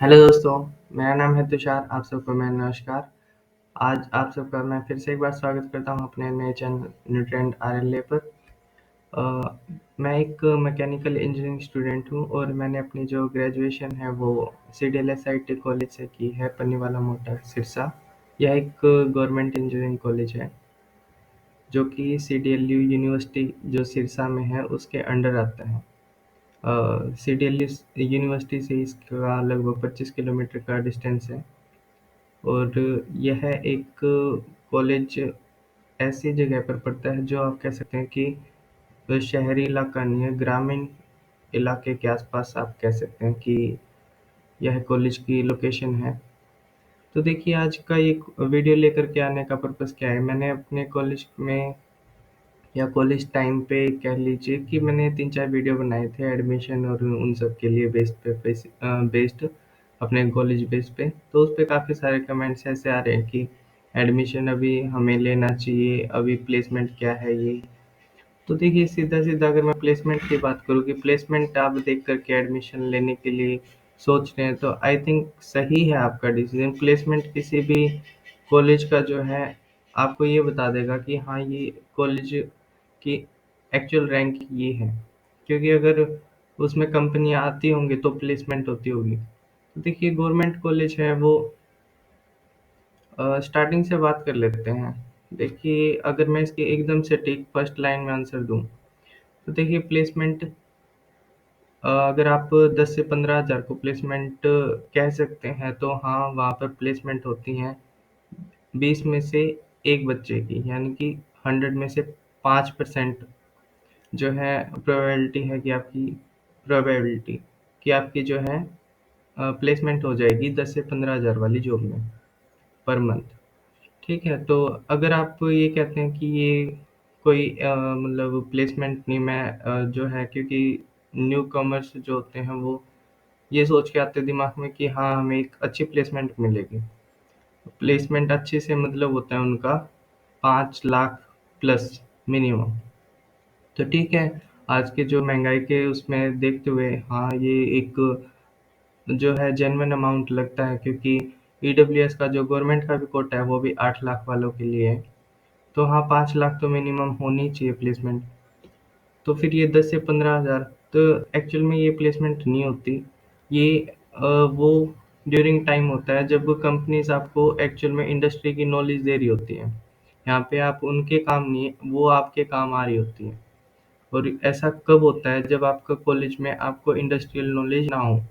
Hello दोस्तों, मेरा नाम है तुषार, आप सबको मेरा नमस्कार। आज आप सबका मैं फिर से एक बार स्वागत करता हूँ अपने नए चैनल न्यूट्रेंट आरएलए पर। मैं एक मैकेनिकल इंजीनियरिंग स्टूडेंट हूँ और मैंने अपनी जो ग्रेजुएशन है वो CDLS IT कॉलेज से की है, पन्नीवाला मोटर सिरसा। यह एक गवर्नमेंट इंजीनियरिंग कॉलेज है जो कि CDLU यूनिवर्सिटी जो सिरसा में है उसके अंडर आता है। CDLU यूनिवर्सिटी से इसका लगभग 25 किलोमीटर का डिस्टेंस है। और यह एक कॉलेज ऐसी जगह पर पड़ता है जो आप कह सकते हैं कि शहरी इलाका नहीं है, ग्रामीण इलाके के आसपास आप कह सकते हैं कि यह कॉलेज की लोकेशन है। तो देखिए, आज का ये वीडियो लेकर के आने का पर्पज़ क्या है, मैंने अपने कॉलेज में या कॉलेज टाइम पे कह लीजिए कि मैंने 3-4 वीडियो बनाए थे एडमिशन और उन सब के लिए बेस्ड अपने कॉलेज बेस पे। तो उस पे काफ़ी सारे कमेंट्स ऐसे आ रहे हैं कि एडमिशन अभी हमें लेना चाहिए, अभी प्लेसमेंट क्या है ये। तो देखिए, सीधा-सीधा अगर मैं प्लेसमेंट की बात करूँ कि प्लेसमेंट आप देख कर के एडमिशन लेने के लिए सोच रहे हैं, तो आई थिंक सही है आपका डिसीज़न। प्लेसमेंट किसी भी कॉलेज का जो है आपको ये बता देगा कि हाँ, ये कॉलेज की एक्चुअल रैंक ये है। क्योंकि अगर उसमें कंपनियाँ आती होंगी तो प्लेसमेंट होती होगी। तो देखिए, गवर्नमेंट कॉलेज है वो स्टार्टिंग से बात कर लेते हैं। देखिए, अगर मैं इसकी एकदम सटीक फर्स्ट लाइन में आंसर दूँ, तो देखिए प्लेसमेंट अगर आप 10 से 15,000 को प्लेसमेंट कह सकते हैं तो हाँ, वहाँ पर प्लेसमेंट होती हैं 20 में से 1 बच्चे की, यानी कि 100 में से 5% जो है प्रोबेबिलिटी कि आपकी जो है प्लेसमेंट हो जाएगी 10 से 15,000 वाली जॉब में पर मंथ। ठीक है, तो अगर आप ये कहते हैं कि ये कोई मतलब प्लेसमेंट नहीं, मैं जो है क्योंकि न्यू कमर्स जो होते हैं वो ये सोच के आते हैं दिमाग में कि हाँ, हमें एक अच्छी प्लेसमेंट मिलेगी। प्लेसमेंट अच्छे से मतलब होता है उनका 5 लाख प्लस मिनिमम। तो ठीक है, आज के जो महंगाई के उसमें देखते हुए हाँ, ये एक जो है जेन्युइन अमाउंट लगता है, क्योंकि ईडब्ल्यूएस का जो गवर्नमेंट का भी कोटा है वो भी 8 लाख वालों के लिए है। तो हाँ, 5 लाख तो मिनिमम होनी ही चाहिए प्लेसमेंट। तो फिर ये 10 से 15,000 तो एक्चुअल में ये प्लेसमेंट नहीं होती। ये वो ड्यूरिंग टाइम होता है जब कंपनीज़ आपको एक्चुअल में इंडस्ट्री की नॉलेज दे रही होती हैं। यहाँ पे आप उनके काम नहीं, वो आपके काम आ रही होती हैं। और ऐसा कब होता है जब आपका कॉलेज में आपको इंडस्ट्रियल नॉलेज ना हो,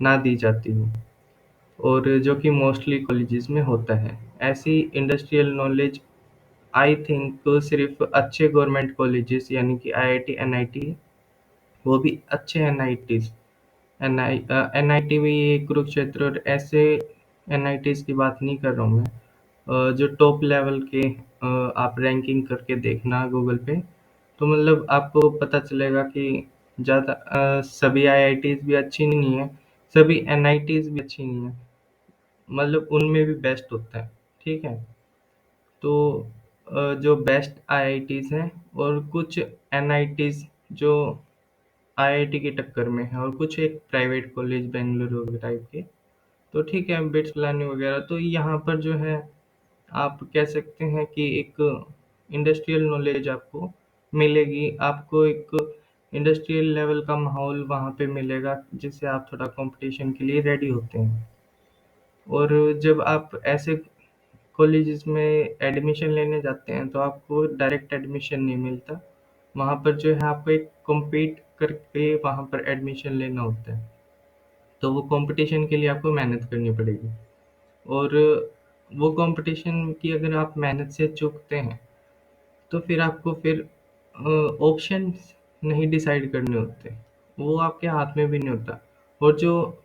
ना दी जाती हो। और जो कि मोस्टली कॉलेजेस में होता है। ऐसी इंडस्ट्रियल नॉलेज आई थिंक सिर्फ अच्छे गवर्नमेंट कॉलेजेस यानी कि IIT, NIT, वो भी अच्छे NITs, NIT भी ये कुरुक्षेत्र और ऐसे NITs की बात नहीं कर रहा हूँ मैं। जो टॉप लेवल के आप रैंकिंग करके देखना गूगल पे, तो मतलब आपको पता चलेगा कि सभी IITs भी अच्छी नहीं है, सभी NITs भी अच्छी नहीं है, मतलब उनमें भी बेस्ट होता है। ठीक है, तो जो बेस्ट IITs हैं और कुछ NITs जो IIT की टक्कर में है और कुछ एक प्राइवेट कॉलेज बेंगलुरु टाइप के, तो ठीक है, बिट्स पिलानी वगैरह, तो यहाँ पर जो है आप कह सकते हैं कि एक इंडस्ट्रियल नॉलेज आपको मिलेगी, आपको एक इंडस्ट्रियल लेवल का माहौल वहाँ पे मिलेगा जिससे आप थोड़ा कंपटीशन के लिए रेडी होते हैं। और जब आप ऐसे कॉलेजेस में एडमिशन लेने जाते हैं तो आपको डायरेक्ट एडमिशन नहीं मिलता, वहाँ पर जो है आपको एक कॉम्पीट करके वहाँ पर एडमिशन लेना होता है। तो वो कंपटीशन के लिए आपको मेहनत करनी पड़ेगी। और वो कंपटीशन की अगर आप मेहनत से चूकते हैं तो फिर आपको फिर ऑप्शंस नहीं डिसाइड करने होते, वो आपके हाथ में भी नहीं होता। और जो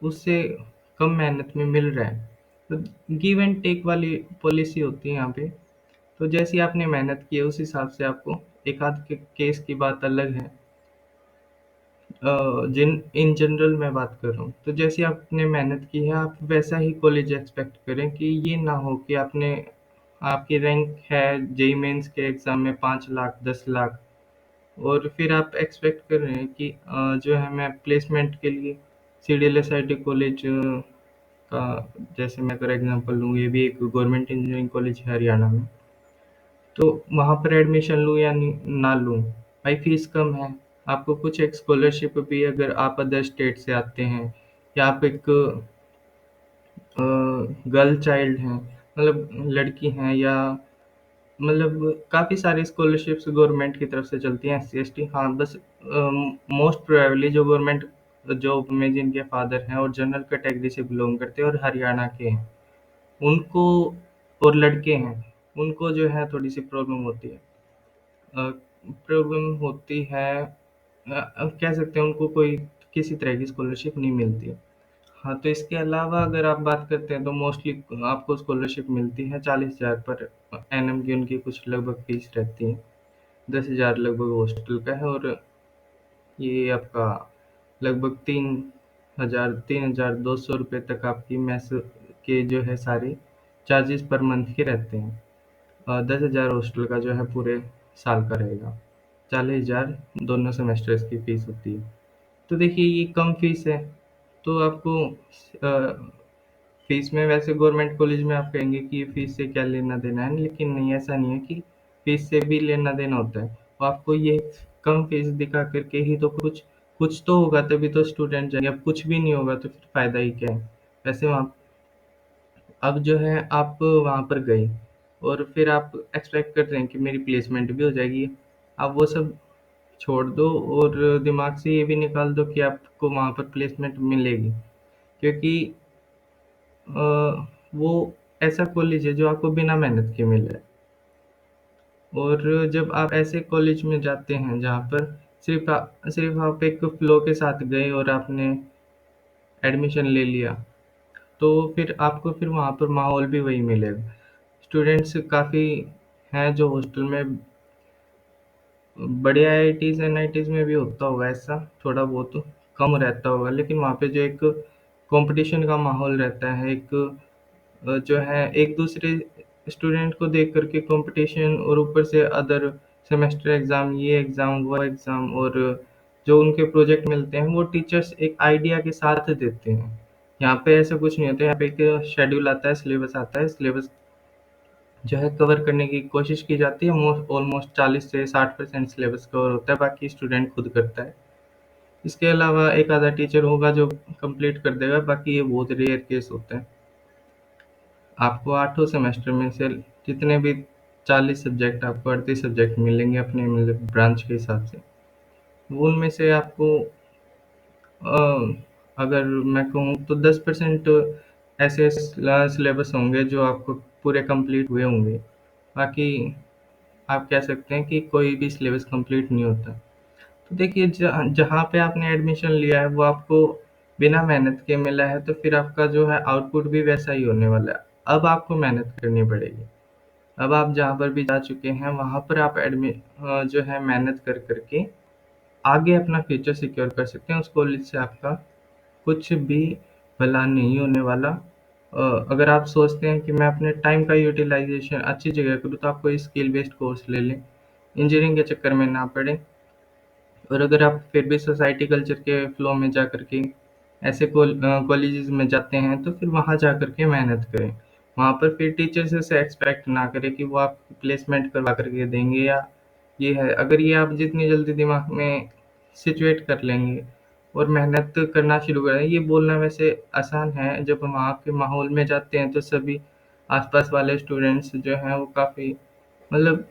उससे कम मेहनत में मिल रहा है, तो गिव एंड टेक वाली पॉलिसी होती है यहाँ पे। तो जैसी आपने मेहनत की है उस हिसाब से आपको एक आध के केस की बात अलग है। जिन इन जनरल मैं बात कर रहा हूँ, तो जैसी आपने मेहनत की है आप वैसा ही कॉलेज एक्सपेक्ट करें, कि ये ना हो कि आपकी रैंक है जेई मेंस के एग्ज़ाम में 5 लाख 10 लाख और फिर आप एक्सपेक्ट कर रहे हैं कि जो है मैं प्लेसमेंट के लिए CDLSIT कॉलेज का, जैसे मैं अगर एग्जांपल लूँ, ये भी एक गवर्नमेंट इंजीनियरिंग कॉलेज है हरियाणा में। तो वहाँ पर एडमिशन लूँ या ना लूँ, भाई फीस कम है। आपको कुछ एक स्कॉलरशिप भी, अगर आप अदर स्टेट से आते हैं या आप एक गर्ल चाइल्ड हैं, मतलब लड़की हैं, या मतलब काफ़ी सारी स्कॉलरशिप्स गवर्नमेंट की तरफ से चलती हैं, SC ST। हाँ, बस मोस्ट प्रोबेबली जो गवर्नमेंट जॉब में जिनके फादर हैं और जनरल कैटेगरी से बिलोंग करते हैं और हरियाणा के हैं, उनको, और लड़के हैं, उनको जो है थोड़ी सी प्रॉब्लम होती है। प्रॉब्लम होती है, कह सकते हैं उनको कोई किसी तरह की स्कॉलरशिप नहीं मिलती है। हाँ, तो इसके अलावा अगर आप बात करते हैं तो मोस्टली आपको स्कॉलरशिप मिलती है 40,000 पर एनम की, उनकी कुछ लगभग फीस रहती है। 10,000 लगभग हॉस्टल का है, और ये आपका लगभग 3,200 रुपये तक आपकी मेस के जो है सारे चार्जेस पर मंथ के रहते हैं। 10,000 हॉस्टल का जो है पूरे साल का रहेगा। 40,000 दोनों सेमेस्टर्स की फीस होती है। तो देखिए ये कम फीस है, तो आपको फीस में वैसे गवर्नमेंट कॉलेज में आप कहेंगे कि फीस से क्या लेना देना है, लेकिन नहीं, ऐसा नहीं है कि फीस से भी लेना देना होता है। तो आपको ये कम फीस दिखा करके ही तो कुछ कुछ तो होगा, तभी तो स्टूडेंट जाएंगे। अब कुछ भी नहीं होगा तो फिर फायदा ही क्या है। वैसे वहाँ अब जो है आप वहाँ पर गए और फिर आप एक्सपेक्ट कर रहे हैं कि मेरी प्लेसमेंट भी हो जाएगी। आप वो सब छोड़ दो और दिमाग से ये भी निकाल दो कि आपको वहाँ पर प्लेसमेंट मिलेगी, क्योंकि अ, वो ऐसा कॉलेज है जो आपको बिना मेहनत के मिल रहा है। और जब आप ऐसे कॉलेज में जाते हैं जहाँ पर सिर्फ आप एक फ्लो के साथ गए और आपने एडमिशन ले लिया, तो फिर आपको फिर वहाँ पर माहौल भी वही मिलेगा। स्टूडेंट्स काफ़ी हैं जो हॉस्टल में, बड़े आईआईटीज़ एनआईटीज़ में भी होता होगा ऐसा, थोड़ा बहुत कम रहता होगा, लेकिन वहाँ पे जो एक कंपटीशन का माहौल रहता है, एक जो है एक दूसरे स्टूडेंट को देख करके कंपटीशन, और ऊपर से अदर सेमेस्टर एग्ज़ाम, ये एग्ज़ाम वो एग्ज़ाम, और जो उनके प्रोजेक्ट मिलते हैं वो टीचर्स एक आइडिया के साथ देते हैं। यहाँ पे ऐसा कुछ नहीं होता। यहाँ पे एक शेड्यूल आता है, सिलेबस आता है, सिलेबस जो है कवर करने की कोशिश की जाती है। ऑलमोस्ट 40 से 60% सिलेबस कवर होता है, बाकी स्टूडेंट खुद करता है। इसके अलावा एक आधा टीचर होगा जो कंप्लीट कर देगा, बाकी ये बहुत रेयर केस होते हैं। आपको आठों सेमेस्टर में से जितने भी 40 सब्जेक्ट, आपको 38 सब्जेक्ट मिलेंगे अपने मतलब ब्रांच के हिसाब से। वो उनमें से आपको अगर मैं कहूँ तो 10% ऐसे सिलेबस होंगे जो आपको पूरे कंप्लीट हुए होंगे। बाकी आप कह सकते हैं कि कोई भी सिलेबस कंप्लीट नहीं होता। तो देखिए जहाँ पे आपने एडमिशन लिया है वो आपको बिना मेहनत के मिला है, तो फिर आपका जो है आउटपुट भी वैसा ही होने वाला है। अब आपको मेहनत करनी पड़ेगी। अब आप जहाँ पर भी जा चुके हैं वहाँ पर आप जो है मेहनत कर करके आगे अपना फ्यूचर सिक्योर कर सकते हैं। उस कॉलेज से आपका कुछ भी भला नहीं होने वाला। अगर आप सोचते हैं कि मैं अपने टाइम का यूटिलाइजेशन अच्छी जगह करूँ, तो आप कोई स्किल बेस्ड कोर्स ले लें, इंजीनियरिंग के चक्कर में ना पड़े। और अगर आप फिर भी सोसाइटी कल्चर के फ्लो में जा करके ऐसे कॉलेजेस में जाते हैं, तो फिर वहाँ जा करके मेहनत करें। वहाँ पर फिर टीचर से एक्सपेक्ट ना करें कि वो आपकी प्लेसमेंट करवा करके देंगे, या ये है। अगर ये आप जितनी जल्दी दिमाग में सिचुएट कर लेंगे और मेहनत करना शुरू करें, ये बोलना वैसे आसान है, जब हम वहाँ के माहौल में जाते हैं तो सभी आसपास वाले स्टूडेंट्स जो हैं वो काफ़ी, मतलब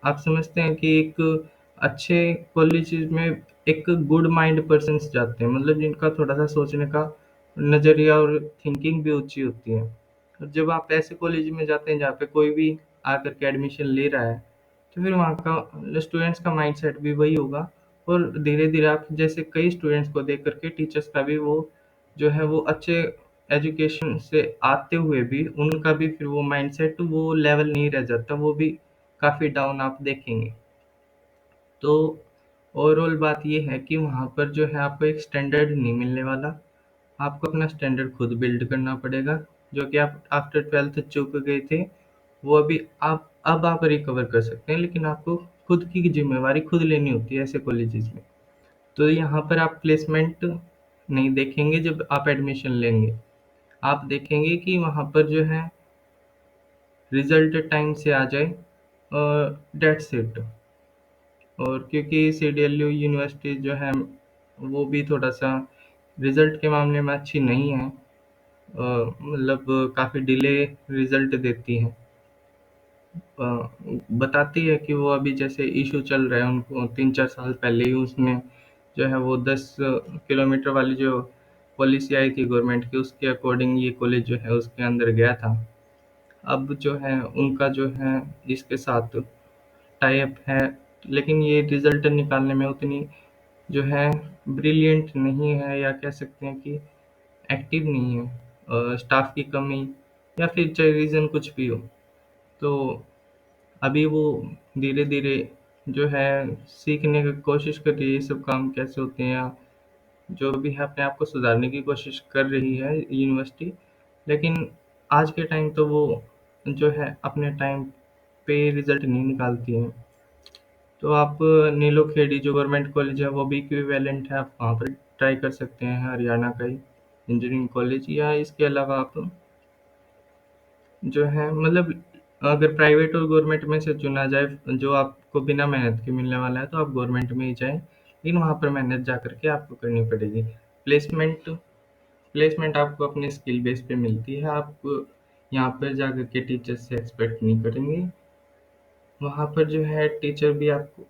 आप समझते हैं कि एक अच्छे कॉलेजेस में एक गुड माइंड पर्सन्स जाते हैं, मतलब जिनका थोड़ा-सा सोचने का नज़रिया और थिंकिंग भी ऊँची होती है। और जब आप ऐसे कॉलेज में जाते हैं जहाँ पे कोई भी आकर के एडमिशन ले रहा है, तो फिर वहाँ का स्टूडेंट्स का माइंडसेट भी वही होगा, और धीरे-धीरे आप जैसे कई स्टूडेंट्स को देख कर के टीचर्स का भी वो जो है वो अच्छे एजुकेशन से आते हुए भी उनका भी फिर वो माइंडसेट वो लेवल नहीं रह जाता, वो भी काफ़ी डाउन आप देखेंगे। तो ओवरऑल बात ये है कि वहाँ पर जो है आपको एक स्टैंडर्ड नहीं मिलने वाला। आपको अपना स्टैंडर्ड खुद बिल्ड करना पड़ेगा, जो कि आप आफ्टर 12th चूक गए थे, वो अभी आप अब आप रिकवर कर सकते हैं, लेकिन आपको खुद की ज़िम्मेवारी खुद लेनी होती है ऐसे कॉलेजेस में। तो यहाँ पर आप प्लेसमेंट नहीं देखेंगे जब आप एडमिशन लेंगे। आप देखेंगे कि वहाँ पर जो है रिज़ल्ट टाइम से आ जाए, दैट्स इट। और क्योंकि सीडीएलयू यूनिवर्सिटी जो है वो भी थोड़ा-सा रिज़ल्ट के मामले में अच्छी नहीं है। मतलब काफ़ी डिले रिज़ल्ट देती है। अ, बताती है कि वो अभी जैसे इशू चल रहा है उनको 3-4 साल पहले ही उसने जो है वो 10 किलोमीटर वाली जो पॉलिसी आई थी गवर्नमेंट की उसके अकॉर्डिंग ये कॉलेज जो है उसके अंदर गया था। अब जो है उनका जो है इसके साथ टाई अप है, लेकिन ये रिज़ल्ट निकालने में उतनी जो है ब्रिलियंट नहीं है, या कह सकते हैं कि एक्टिव नहीं है। स्टाफ की कमी या फिर चाहे रीज़न कुछ भी हो। तो अभी वो धीरे-धीरे जो है सीखने की कोशिश कर रही है ये सब काम कैसे होते हैं, या जो भी है अपने आप को सुधारने की कोशिश कर रही है यूनिवर्सिटी। लेकिन आज के टाइम तो वो जो है अपने टाइम पे रिज़ल्ट नहीं निकालती है। तो आप नीलो खेड़ी जो गवर्नमेंट कॉलेज है वो भी इक्विवेलेंट है, आप वहाँ पर ट्राई कर सकते हैं हरियाणा का ही इंजीनियरिंग कॉलेज। या इसके अलावा आप जो है मतलब अगर प्राइवेट और गवर्नमेंट में से चुना जाए जो आपको बिना मेहनत के मिलने वाला है तो आप गवर्नमेंट में ही जाएँ, लेकिन वहाँ पर मेहनत जा कर के आपको करनी पड़ेगी। प्लेसमेंट प्लेसमेंट आपको अपने स्किल बेस पे मिलती है, आप यहाँ पर जा कर के टीचर से एक्सपेक्ट नहीं करेंगे। वहाँ पर जो है टीचर भी आपको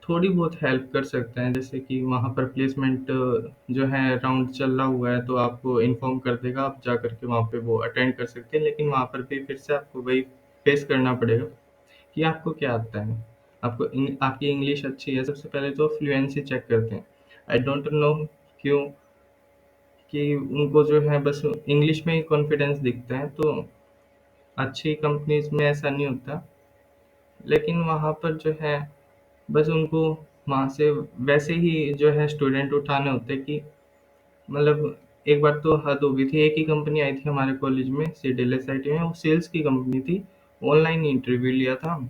थोड़ी बहुत हेल्प कर सकते हैं, जैसे कि वहाँ पर प्लेसमेंट जो है राउंड चल रहा हुआ है तो आपको इन्फॉर्म कर देगा, आप जा कर के वहाँ पे वो अटेंड कर सकते हैं। लेकिन वहाँ पर भी फिर से आपको वही फेस करना पड़ेगा कि आपको क्या आता है। आपकी इंग्लिश अच्छी है, सबसे पहले तो फ्लुएंसी चेक करते हैं। आई डोंट नो क्यों कि उनको जो है बस इंग्लिश में ही कॉन्फिडेंस दिखता है, तो अच्छी कंपनीज़ में ऐसा नहीं होता। लेकिन वहाँ पर जो है बस उनको वहाँ से वैसे ही जो है स्टूडेंट उठाने होते हैं कि मतलब एक बार तो हद हो गई थी। एक ही कंपनी आई थी हमारे कॉलेज में सीडीएलएसआईटी में, वो सेल्स की कंपनी थी। ऑनलाइन इंटरव्यू लिया था,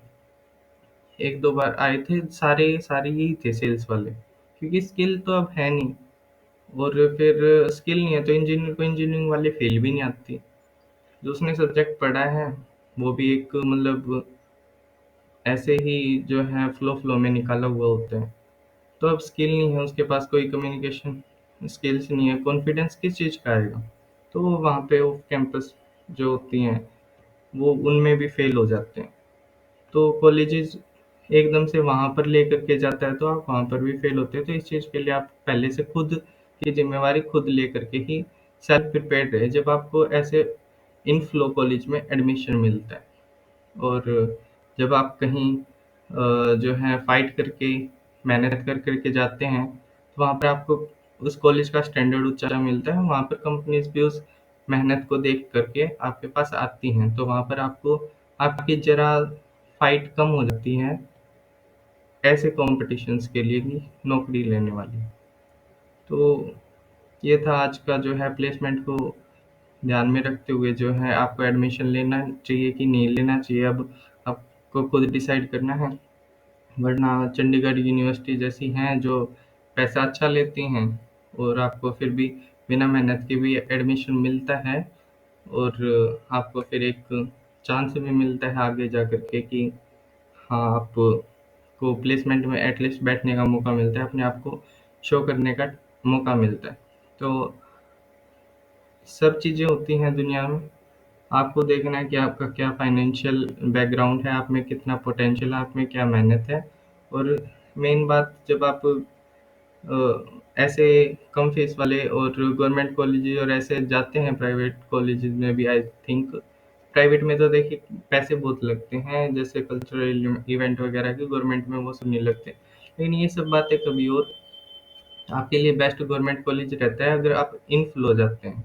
एक दो बार आए थे, सारे सारे यही थे सेल्स वाले, क्योंकि स्किल तो अब है नहीं। और फिर स्किल नहीं है तो इंजीनियर को इंजीनियरिंग वाली फील भी नहीं आती। जो उसने सब्जेक्ट पढ़ा है वो भी एक मतलब ऐसे ही जो है फ्लो फ्लो में निकाला हुआ होता है। तो अब स्किल नहीं है उसके पास, कोई कम्युनिकेशन स्किल्स नहीं है, कॉन्फिडेंस किस चीज़ का आएगा। तो वो वहाँ पे ऑफ कैंपस जो होती हैं वो उनमें भी फेल हो जाते हैं। तो कॉलेजेस एकदम से वहाँ पर लेकर के जाता है तो आप वहाँ पर भी फेल होते हैं। तो इस चीज़ के लिए आप पहले से खुद की जिम्मेवारी खुद लेकर के ही सेल्फ प्रिपेयर्ड रहे जब आपको ऐसे इन फ्लो कॉलेज में एडमिशन मिलता है। और जब आप कहीं जो है फाइट करके मेहनत कर करके जाते हैं तो वहाँ पर आपको उस कॉलेज का स्टैंडर्ड ऊंचा मिलता है। वहाँ पर कंपनीज भी उस मेहनत को देख करके आपके पास आती हैं, तो वहाँ पर आपको आपकी जरा फाइट कम हो जाती है ऐसे कॉम्पिटिशन्स के लिए भी नौकरी लेने वाली। तो ये था आज का जो है प्लेसमेंट को ध्यान में रखते हुए जो है आपको एडमिशन लेना चाहिए कि नहीं लेना चाहिए, अब आपको खुद डिसाइड करना है। वरना चंडीगढ़ यूनिवर्सिटी जैसी हैं जो पैसा अच्छा लेती हैं और आपको फिर भी बिना मेहनत के भी एडमिशन मिलता है, और आपको फिर एक चांस भी मिलता है आगे जा कर के कि हाँ, आपको प्लेसमेंट में एटलीस्ट बैठने का मौका मिलता है, अपने आप को शो करने का मौका मिलता है। तो सब चीज़ें होती हैं दुनिया में, आपको देखना है कि आपका क्या फाइनेंशियल बैकग्राउंड है, आप में कितना पोटेंशियल है, आप में क्या मेहनत है। और मेन बात, जब आप ऐसे कम फीस वाले और गवर्नमेंट कॉलेजेस और ऐसे जाते हैं प्राइवेट कॉलेजेस में भी, आई थिंक प्राइवेट में तो देखिए पैसे बहुत लगते हैं, जैसे कल्चरल इवेंट वगैरह के, गवर्नमेंट में वो सब नहीं लगते। लेकिन ये सब बातें कभी और, आपके लिए बेस्ट गवर्नमेंट कॉलेज रहता है अगर आप इन फ्लो जाते हैं,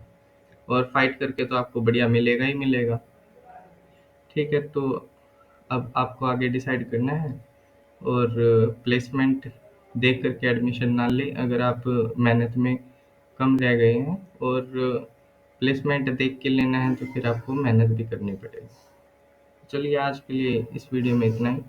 और फाइट करके तो आपको बढ़िया मिलेगा ही मिलेगा। ठीक है, तो अब आपको आगे डिसाइड करना है, और प्लेसमेंट देख कर के एडमिशन ना लें अगर आप मेहनत में कम रह गए हैं, और प्लेसमेंट देख के लेना है तो फिर आपको मेहनत भी करनी पड़ेगी। चलिए आज के लिए इस वीडियो में इतना ही।